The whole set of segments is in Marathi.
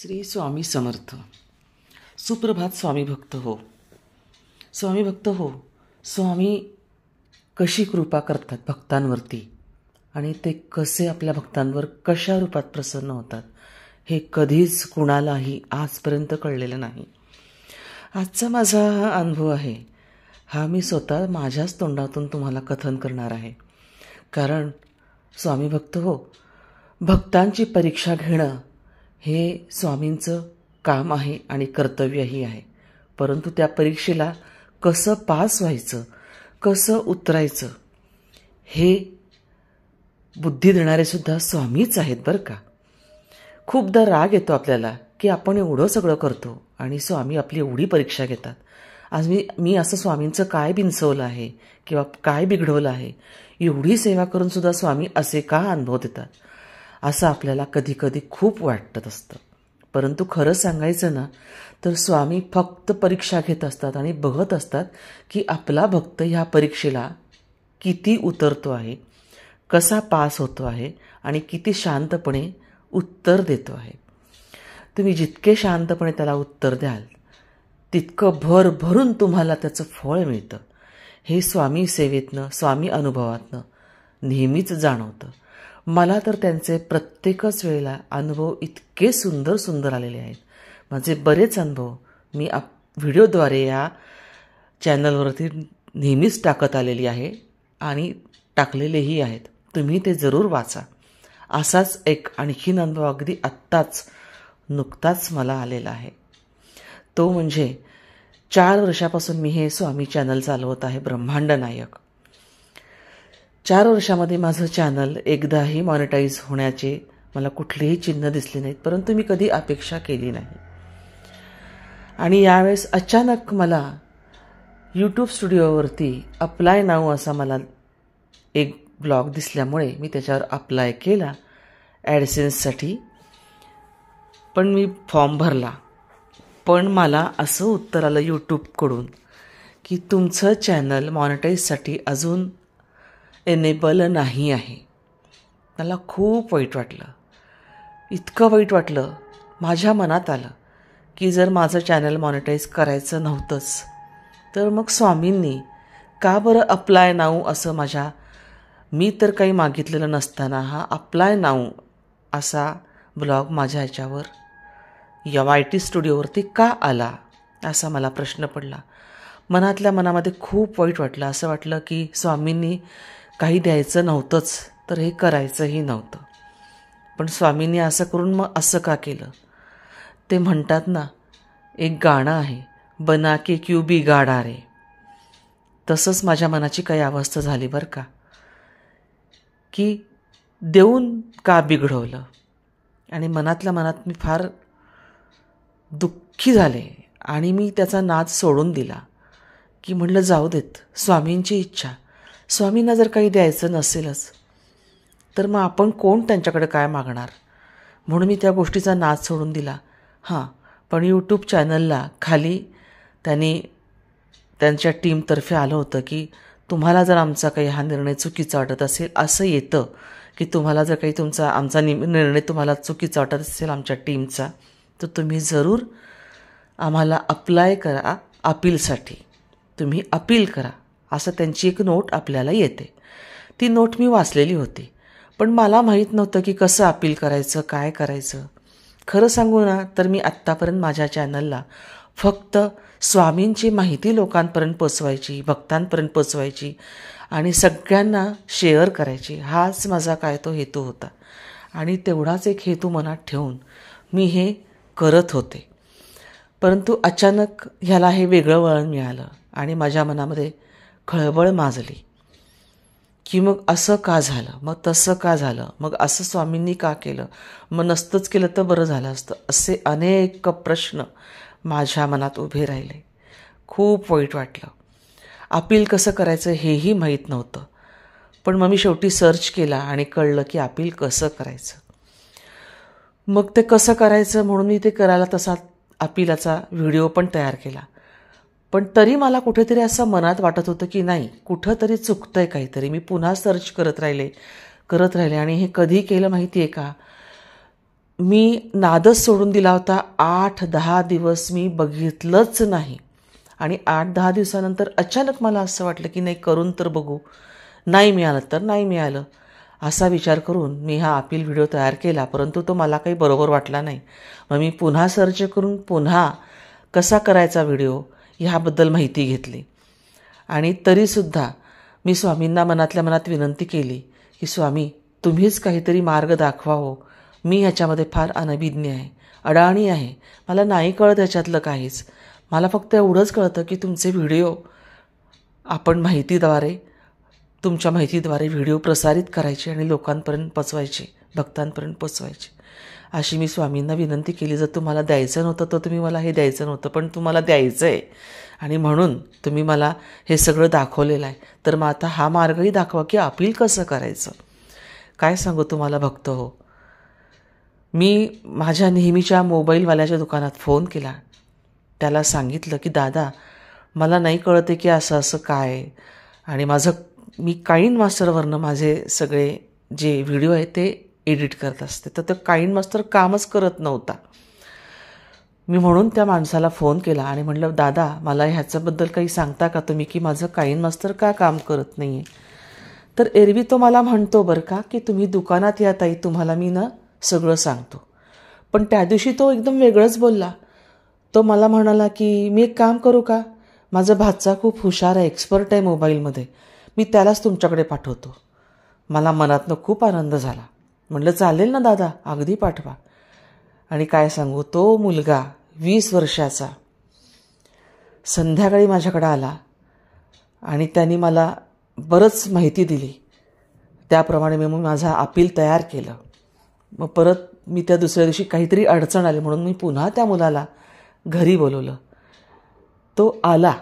श्री स्वामी समर्थ. सुप्रभात स्वामी भक्त हो. स्वामी भक्त हो. स्वामी कशी कृपा करतात भक्तांवरती आणि ते कसे आपल्या भक्तांवर कशा रूपात प्रसन्न होतात हे कधीच कुणालाही आजपर्यंत कळलेलं नाही. आजचा माझा हा अनुभव आहे, हा मी स्वतः माझ्याच तोंडातून तुम्हाला कथन करणार आहे. कारण स्वामी भक्त हो, भक्तांची परीक्षा घेणं हे स्वामींचं काम आहे आणि कर्तव्यही आहे. परंतु त्या परीक्षेला कसं पास व्हायचं, कसं उतरायचं हे बुद्धी देणारे सुद्धा स्वामीच आहेत बरं का. खूपदा राग येतो आपल्याला की आपण एवढं सगळं करतो आणि स्वामी आपली एवढी परीक्षा घेतात. आज मी असं स्वामींचं काय बिनसवलं आहे किंवा काय बिघडवलं आहे, एवढी सेवा करून सुद्धा स्वामी असे का अनुभव देतात, असं आपल्याला कधी कधी खूप वाटत असतं. परंतु खरं सांगायचं ना तर स्वामी फक्त परीक्षा घेत असतात आणि बघत असतात की आपला भक्त ह्या परीक्षेला किती उतरतो आहे, कसा पास होतो आहे आणि किती शांतपणे उत्तर देतो आहे. तुम्ही जितके शांतपणे त्याला उत्तर द्याल तितकं भरभरून तुम्हाला त्याचं फळ मिळतं. हे स्वामी सेवेतनं, स्वामी अनुभवातनं नेहमीच जाणवतं. मला तर त्यांचे प्रत्येकच वेळेला अनुभव इतके सुंदर सुंदर आलेले आहेत. माझे बरेच अनुभव मी व्हिडिओद्वारे या चॅनलवरती नेहमीच टाकत आलेली आहे आणि टाकलेलेही आहेत. तुम्ही ते जरूर वाचा. असाच एक आणखीन अनुभव अगदी आत्ताच नुकताच मला आलेला आहे. तो म्हणजे 4 वर्षापासून मी हे स्वामी चॅनल चालवत आहे, ब्रह्मांड नायक. 4 वर्षामध्ये माझं चॅनल एकदाही मॉनिटाईज होण्याचे मला कुठलेही चिन्ह दिसले नाहीत, परंतु मी कधी अपेक्षा केली नाही. आणि यावेळेस अचानक मला यूट्यूब स्टुडिओवरती अप्लाय नाऊ असा मला एक ब्लॉग दिसल्यामुळे मी त्याच्यावर अप्लाय केला ॲडसेन्ससाठी. पण मी फॉर्म भरला, पण मला असं उत्तर आलं यूट्यूबकडून की तुमचं चॅनल मॉनिटाईजसाठी अजून एनेबल नाही आहे. मला खूप वाईट वाटलं. इतकं वाईट वाटलं, माझ्या मनात आलं की जर माझं चॅनल मॉनिटाईज करायचं नव्हतंच तर मग स्वामींनी का बरं अप्लाय नाऊ असं मी तर काही मागितलेलं नसताना हा अप्लाय नाऊ असा ब्लॉग माझ्या ह्याच्यावर या YT स्टुडिओवरती का आला असा मला प्रश्न पडला. मनातल्या मनामध्ये खूप वाईट वाटलं. असं वाटलं की स्वामींनी काही द्यायचं नव्हतंच तर हे करायचंही नव्हतं. पण स्वामींनी असं करून मग असं का केलं. ते म्हणतात ना, एक गाणं आहे, बना के क्यों बिगाड़ा रे. तसंच माझ्या मनाची काही अवस्था झाली बरं का, की देऊन का बिघडवलं. आणि मनातल्या मनात मी फार दुःखी झाले आणि मी त्याचा नाद सोडून दिला की म्हटलं जाऊ देत, स्वामींची इच्छा. स्वामींना जर काही द्यायचं नसेलच तर मग आपण कोण त्यांच्याकडे काय मागणार, म्हणून मी त्या गोष्टीचा नाद सोडून दिला. हां, पण यूट्यूब चॅनलला खाली त्यांच्या टीमतर्फे आलं होतं की तुम्हाला जर आमचा काही हा निर्णय चुकीचा वाटत असेल, असं येतं की तुम्हाला जर काही आमचा निर्णय तुम्हाला चुकीचा वाटत असेल आमच्या टीमचा, तर तुम्ही जरूर आम्हाला अप्लाय करा अपीलसाठी, तुम्ही अपील करा, असं त्यांची एक नोट आपल्याला येते. ती नोट मी वाचलेली होती, पण मला माहीत नव्हतं की कसं अपील करायचं, काय करायचं. खरं सांगू ना तर मी आत्तापर्यंत माझ्या चॅनलला फक्त स्वामींची माहिती लोकांपर्यंत पोचवायची, भक्तांपर्यंत पोचवायची आणि सगळ्यांना शेअर करायची, हाच माझा काय तो हेतू होता. आणि तेवढाच एक हेतू मनात ठेवून मी हे करत होते. परंतु अचानक ह्याला हे वेगळं वळण मिळालं आणि माझ्या मनामध्ये खळबळ माजली की मग असं का झालं, मग तसं का झालं, मग असं स्वामींनी का केलं, मग नसतंच केलं तर बरं झालं असतं. असे अनेक प्रश्न माझ्या मनात उभे राहिले. खूप वाईट वाटलं. अपील कसं करायचं हेही माहीत नव्हतं. पण मग मी शेवटी सर्च केला आणि कळलं की अपील कसं करायचं. मग ते कसं करायचं म्हणून मी ते करायला तसा अपीलाचा व्हिडिओ पण तयार केला. पण तरी मला कुठेतरी असं मनात वाटत होतं की नाही, कुठंतरी चुकतंय काहीतरी. मी पुन्हा सर्च करत राहिले आणि हे कधी केलं माहिती आहे का, मी नादच सोडून दिला होता. 8-10 दिवस मी बघितलंच नाही. आणि 8-10 दिवसानंतर अचानक मला असं वाटलं की नाही, करून तर बघू, नाही मिळालं तर नाही मिळालं, असा विचार करून मी हा अपील व्हिडिओ तयार केला. परंतु तो मला काही बरोबर वाटला नाही. मग मी पुन्हा सर्च करून पुन्हा कसा करायचा व्हिडिओ ह्याबद्दल माहिती घेतली. आणि तरीसुद्धा मी स्वामींना मनातल्या मनात विनंती केली की स्वामी, तुम्हीच काहीतरी मार्ग दाखवा हो. मी ह्याच्यामध्ये फार अनभिज्ञ आहे, अडाणी आहे, मला नाही कळत ह्याच्यातलं काहीच. मला फक्त एवढंच कळतं की तुमचे व्हिडिओ आपण तुमच्या माहितीद्वारे व्हिडिओ प्रसारित करायचे आणि लोकांपर्यंत पोचवायचे, भक्तांपर्यंत पोचवायचे. अशी मी स्वामींना विनंती केली. जर तुम्हाला द्यायचं नव्हतं तर तुम्ही मला हे द्यायचं नव्हतं, पण तुम्हाला द्यायचं आहे आणि म्हणून तुम्ही मला हे सगळं दाखवलेलं आहे. तर मग आता हा मार्गही दाखवा की अपील कसं करायचं. काय सांगू तुम्हाला भक्त हो, मी माझ्या नेहमीच्या मोबाईलवाल्याच्या दुकानात फोन केला. त्याला सांगितलं की दादा, मला नाही कळते की असं असं काय, आणि मी काईन मास्टरवरनं माझे सगळे जे व्हिडिओ आहेत ते एडिट करत असते. तर ते काईन मास्टर कामच करत नव्हता. मी म्हणून त्या माणसाला फोन केला आणि म्हटलं, दादा मला ह्याच्याबद्दल काही सांगता का तुम्ही की माझं काईन मास्टर का काम करत नाही आहे. तर एरवी तो मला म्हणतो बरं का की तुम्ही दुकानात या ताई, तुम्हाला मी सगळं सांगतो. पण त्या दिवशी तो एकदम वेगळंच बोलला. तो मला म्हणाला की मी एक काम करू का, माझा भाचा खूप हुशार आहे, एक्सपर्ट आहे मोबाईलमध्ये, मी त्यालाच तुमच्याकडे पाठवतो. मला मनातनं खूप आनंद झाला. म्हटलं चालेल ना दादा, अगदी पाठवा. आणि काय सांगू, तो मुलगा 20 वर्षाचा संध्याकाळी माझ्याकडे आला आणि त्यांनी मला बरंच माहिती दिली. त्याप्रमाणे मी माझा अपील तयार केलं. मग परत मी त्या दुसऱ्या दिवशी काहीतरी अडचण आली म्हणून मी पुन्हा त्या मुलाला घरी बोलवलं. तो आला.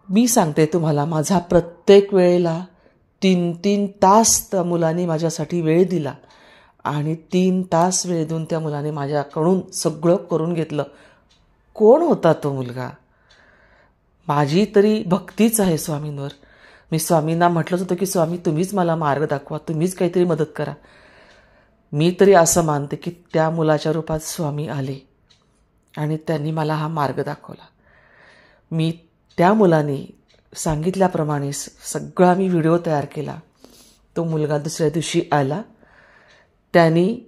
मी सांगते तुम्हाला, माझा प्रत्येक वेळेला 3-3 तास त्या मुलाने माझ्यासाठी वेळ दिला आणि 3 तास वेळ देऊन त्या मुलाने माझ्याकडून सगळं करून घेतलं. कोण होता तो मुलगा? माझी तरी भक्तीच आहे स्वामींवर. मी स्वामींना म्हटलंच होतं की स्वामी, तुम्हीच मला मार्ग दाखवा, तुम्हीच काहीतरी मदत करा. मी तरी असं मानते की त्या मुलाच्या रूपात स्वामी आले आणि त्यांनी मला हा मार्ग दाखवला. मी त्या मुलाने सांगितल्याप्रमाणे सगळा मी व्हिडिओ तयार केला. तो मुलगा दुसऱ्या दिवशी आला. त्यांनी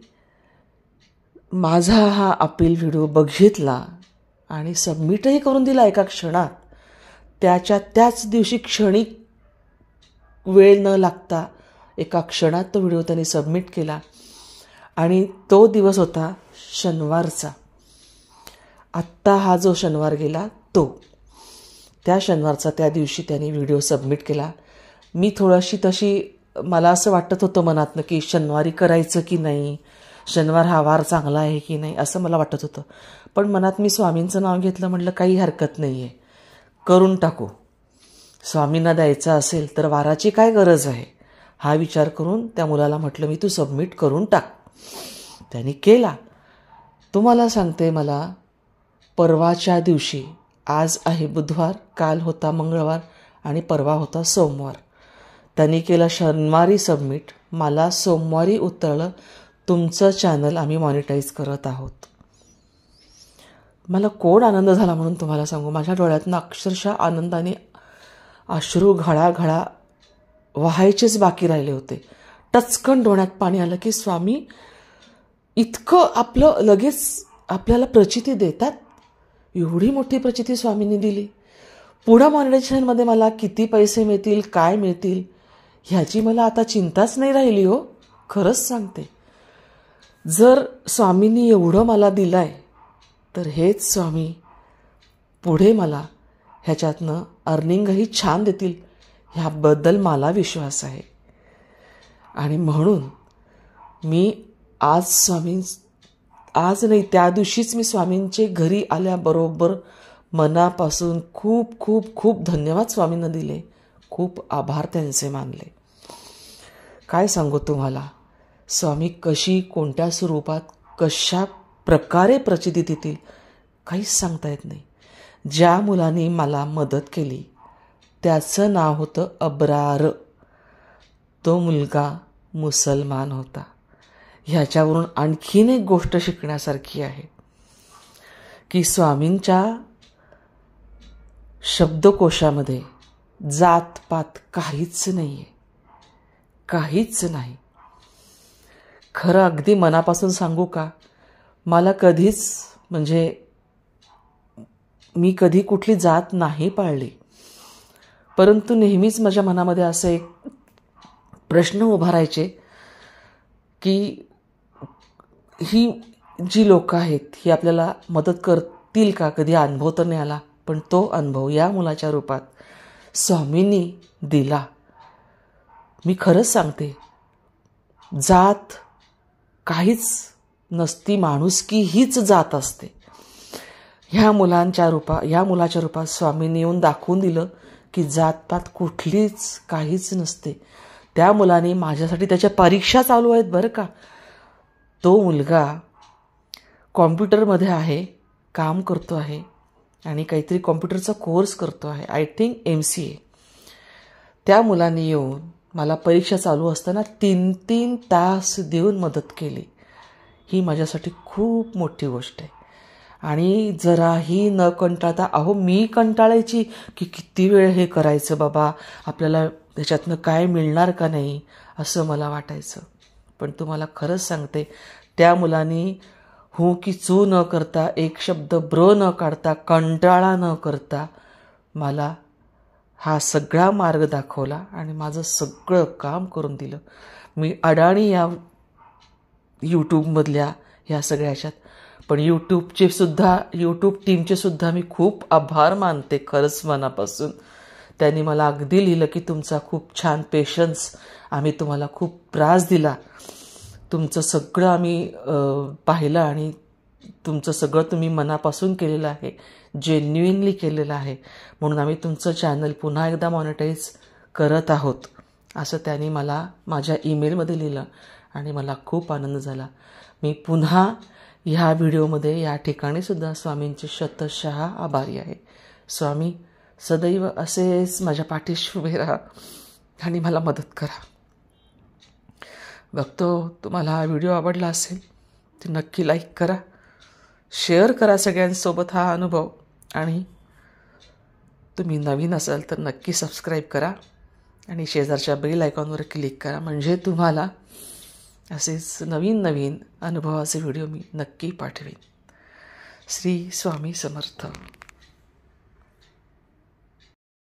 माझा हा अपील व्हिडिओ बघितला आणि सबमिटही करून दिला एका क्षणात. त्याच दिवशी क्षणिक वेळ न लागता एका क्षणात तो व्हिडिओ त्यांनी सबमिट केला. आणि तो दिवस होता शनिवारचा. आत्ता हा जो शनिवार गेला त्या शनिवारचा त्या दिवशी त्यांनी व्हिडिओ सबमिट केला. मी तशी मला असं वाटत होतं मनातनं की शनिवारी करायचं की नाही, शनिवार हा वार चांगला आहे की नाही, असं मला वाटत होतं. पण मनात मी स्वामींचं नाव घेतलं. म्हटलं काही हरकत नाही आहे, करून टाकू. स्वामींना द्यायचं असेल तर वाराची काय गरज आहे, हा विचार करून त्या मुलाला म्हटलं मी तू सबमिट करून टाक. त्यांनी केला. तुम्हाला सांगते, मला परवाच्या दिवशी, आज आहे बुधवार, काल होता मंगळवार आणि परवा होता सोमवार, त्यांनी केलं शनिवारी सबमिट. मला सोमवारी उतरलं, तुमचं चॅनल आम्ही मॉनिटाईज करत आहोत. मला कोण आनंद झाला म्हणून तुम्हाला सांगू. माझ्या डोळ्यातनं अक्षरशः आनंदाने अश्रू घळाघळा वाहायचेच बाकी राहिले होते. टचकन डोळ्यात पाणी आलं की स्वामी इतकं आपलं लगेच आपल्याला प्रचिती देतात. एवढी मोठी प्रचिती स्वामींनी दिली. पुढं मॉनिटायझेशनमध्ये मला किती पैसे मिळतील, काय मिळतील, ह्याची मला आता चिंताच नाही राहिली हो. खरंच सांगते, जर स्वामींनी एवढं मला दिलं आहे तर हेच स्वामी पुढे मला ह्याच्यातनं अर्निंगही छान देतील, ह्याबद्दल मला विश्वास आहे. आणि म्हणून मी आज नाही त्या दिवशीच मी स्वामींचे घरी आल्याबरोबर मनापासून खूप खूप खूप धन्यवाद स्वामींना दिले, खूप आभार त्यांचे मानले. काय सांगू तुम्हाला, स्वामी कशी, कोणत्या स्वरूपात, कशा प्रकारे प्रचिती देतील काहीच सांगता येत नाही. ज्या मुलाने मला मदत केली त्याचं नाव होतं अब्रार. तो मुलगा मुसलमान होता. ह्याच्यावरून आणखीन एक गोष्ट शिकण्यासारखी आहे की स्वामींच्या शब्दकोशामध्ये जातपात काहीच नाही आहे, काहीच नाही. खरं अगदी मनापासून सांगू का, मला कधीच म्हणजे मी कधी कुठली जात नाही पाळली, परंतु नेहमीच माझ्या मनामध्ये असे एक प्रश्न उभा राहायचे की ही जी लोकं आहेत ही आपल्याला मदत करतील का. कधी अनुभव तर नाही आला, पण तो अनुभव या मुलाच्या रूपात स्वामींनी दिला. मी खरंच सांगते, जात काहीच नसती, माणुसकी हीच जात असते. या मुलाच्या रूपात स्वामींनी येऊन दाखवून दिलं की जातपात कुठलीच काहीच नसते. त्या मुलाने माझ्यासाठी त्याच्या परीक्षा चालू आहेत बरं का. तो मुलगा कॉम्प्युटरमध्ये आहे, काम करतो आहे आणि काहीतरी कॉम्प्युटरचा कोर्स करतो आहे, आय थिंक MCA. त्या मुलाने येऊन मला परीक्षा चालू असताना 3-3 तास देऊन मदत केली. ही माझ्यासाठी खूप मोठी गोष्ट आहे. आणि जराही न कंटाळता, अहो मी कंटाळायची की किती वेळ हे करायचं बाबा, आपल्याला त्याच्यातनं काय मिळणार का नाही असं मला वाटायचं. पण तुम्हाला खरंच सांगते, त्या मुलांनी हू की चू न करता, एक शब्द ब्र न काढता, कंटाळा न करता मला हा सगळा मार्ग दाखवला आणि माझं सगळं काम करून दिलं. मी अडाणी या यूट्यूबमधल्या ह्या सगळ्या ह्याच्यात, पण यूट्यूब टीमचे सुद्धा मी खूप आभार मानते खरंच मनापासून. त्यांनी मला अगदी लिहिलं की तुमचा खूप छान पेशन्स, आम्ही तुम्हाला खूप त्रास दिला, तुमचं सगळं आम्ही पाहिलं आणि तुमचं सगळं तुम्ही मनापासून केलेलं आहे, जेन्युइनली केलेलं आहे, म्हणून आम्ही तुमचं चॅनल पुन्हा एकदा मॉनिटाईज करत आहोत असं त्यांनी मला माझ्या ईमेलमध्ये लिहिलं आणि मला खूप आनंद झाला. मी पुन्हा ह्या व्हिडिओमध्ये या ठिकाणी सुद्धा स्वामींचे शतशः आभारी आहे. स्वामी सदैव असेच माझ्या पाठीशी उभे राहा आणि मला मदत करा. बघतो तुम्हाला हा व्हिडिओ आवडला असेल तर नक्की लाईक करा, शेअर करा सगळ्यांसोबत हा अनुभव, आणि तुम्ही नवीन असाल तर नक्की सबस्क्राईब करा आणि शेजारच्या बेल आयकॉनवर क्लिक करा, म्हणजे तुम्हाला असेच नवीन नवीन अनुभवाचे व्हिडिओ मी नक्की पाठवेन. श्री स्वामी समर्थ.